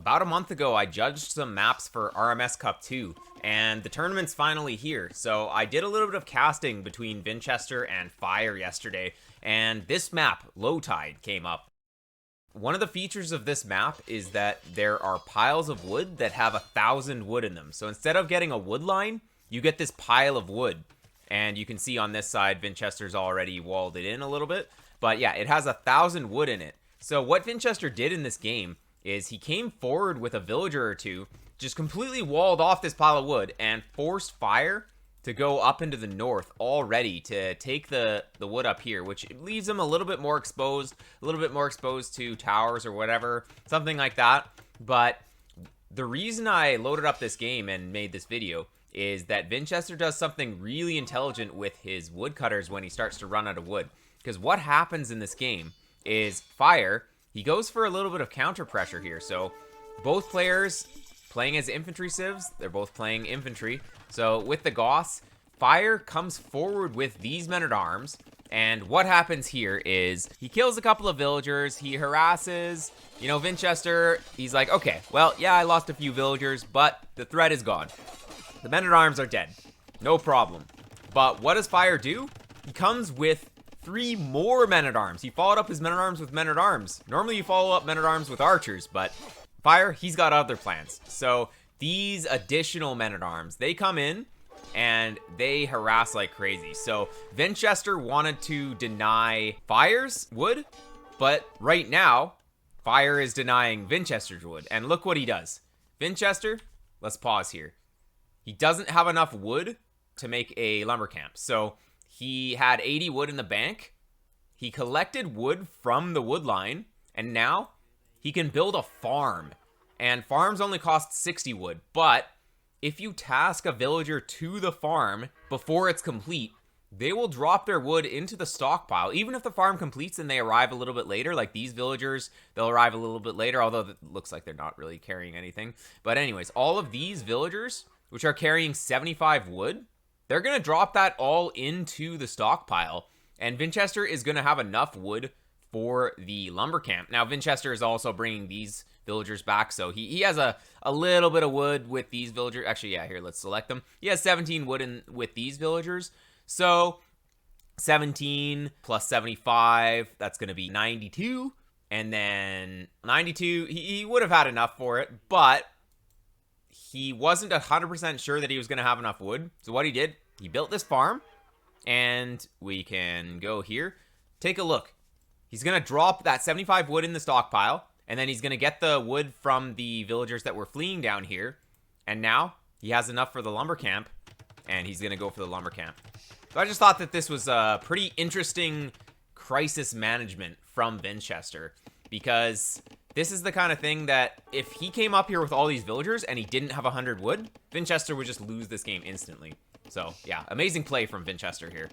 about a month ago, I judged some maps for RMS Cup 2, and the tournament's finally here. So I did a little bit of casting between Vinchester and Fire yesterday, and this map, Lowtide, came up. One of the features of this map is that there are piles of wood that have 1,000 wood in them. So instead of getting a wood line, you get this pile of wood. And you can see on this side, Vinchester's already walled it in a little bit. But yeah, it has 1,000 wood in it. So what Vinchester did in this game is he came forward with a villager or two, just completely walled off this pile of wood, and forced Fire to go up into the north already to take the wood up here, which leaves him a little bit more exposed to towers or whatever, something like that. But the reason I loaded up this game and made this video is that Vinchester does something really intelligent with his woodcutters when he starts to run out of wood. Because what happens in this game is Fire, he goes for a little bit of counter pressure here. So both players playing as infantry civs, they're both playing infantry. So with the Goths, Fire comes forward with these men-at-arms, and what happens here is he kills a couple of villagers, he harasses, Vinchester, he's like, okay, well, yeah, I lost a few villagers, but the threat is gone. The men-at-arms are dead. No problem. But what does Fire do? He comes with 3 more men-at-arms. He followed up his men-at-arms with men-at-arms. Normally you follow up men-at-arms with archers, but Fire, he's got other plans. So these additional men-at-arms, they come in and they harass like crazy. So Vinchester wanted to deny Fire's wood, but right now, Fire is denying Vinchester's wood. And look what he does. Vinchester, let's pause here. He doesn't have enough wood to make a lumber camp. So he had 80 wood in the bank. He collected wood from the wood line, and now he can build a farm. And farms only cost 60 wood, but if you task a villager to the farm before it's complete, they will drop their wood into the stockpile. Even if the farm completes and they arrive a little bit later, like these villagers, they'll arrive a little bit later, although it looks like they're not really carrying anything. But anyways, all of these villagers, which are carrying 75 wood, they're going to drop that all into the stockpile. And Vinchester is going to have enough wood for the lumber camp. Now, Vinchester is also bringing these villagers back, so he has a little bit of wood with these villagers. Actually, yeah, here, let's select them. He has 17 wood with these villagers. So 17 plus 75, that's going to be 92. And then 92, he would have had enough for it, but he wasn't 100% sure that he was going to have enough wood. So what he did, he built this farm, and we can go here. Take a look. He's going to drop that 75 wood in the stockpile, and then he's going to get the wood from the villagers that were fleeing down here. And now he has enough for the lumber camp, and he's going to go for the lumber camp. So I just thought that this was a pretty interesting crisis management from Vinchester, because this is the kind of thing that if he came up here with all these villagers and he didn't have 100 wood, Vinchester would just lose this game instantly. So yeah, amazing play from Vinchester here.